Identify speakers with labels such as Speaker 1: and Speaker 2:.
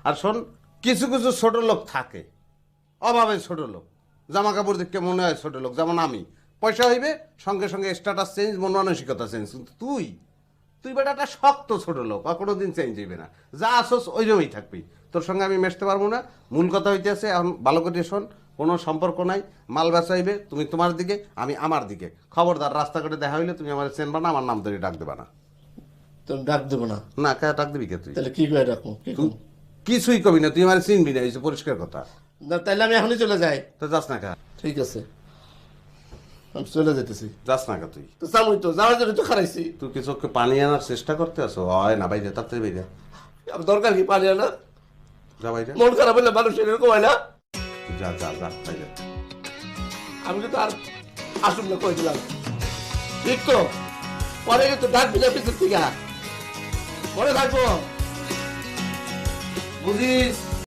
Speaker 1: আর শোন, কিছু কিছু ছোট লোক থাকে, অভাবে ছোট লোক, জামা কাপড় দেখতে মনে হয় ছোট লোক, যেমন আমি। পয়সা হইবে সঙ্গে সঙ্গে স্ট্যাটাস চেঞ্জ, মন মানসিকতা চেঞ্জ। কিন্তু তুই তুই বেটা একটা শক্ত ছোট লোক, আর কোনোদিন চেঞ্জ হইবে না। যা আসোস ওই রকমই থাকবি, তোর সঙ্গে আমি মেশতে পারবো না। মূল কথা হইতেছে, এখন ভালো করে শোন, কোনো সম্পর্ক নাই, মাল বেচা হইবে, তুমি তোমার দিকে, আমি আমার দিকে। খবরদার রাস্তাঘাটে দেখা হইলে তুমি আমার চেনবা না, আমার নাম ধরে ডাক দেবা না।
Speaker 2: তো ডাক দেবো না?
Speaker 1: না, কে ডাক দিবি কে তুই?
Speaker 2: তাহলে কি করে ডাকবো?
Speaker 1: তুই কিছুই কবি না, তুই আমার চিনবি না, এই যে পরিষ্কার কথা।
Speaker 2: না তাহলে আমি এখনই চলে যাই।
Speaker 1: তো যাস না কা,
Speaker 2: ঠিক আছে, আমি চলে যেতেছি।
Speaker 1: যাস না কা তুই?
Speaker 2: তো যাবোই তো, যাওয়ার জন্য তো খারাইছি।
Speaker 1: তুই কি চোখে পানি আনার চেষ্টা করতে আসো? হয় না বাইরে, তাড়াতাড়ি বাইরে
Speaker 2: আর দরকার কি পারি না?
Speaker 1: যা, বাইরে
Speaker 2: মন খারাপ হলে মানুষ এরকম হয় না?
Speaker 1: যা যা যা বাইরে।
Speaker 2: আমি কিন্তু আর আসুন না কই দিলাম, ঠিক তো? পরে কিন্তু ডাক বিনা পিছন থেকে মনে থাকবো, বুঝিস?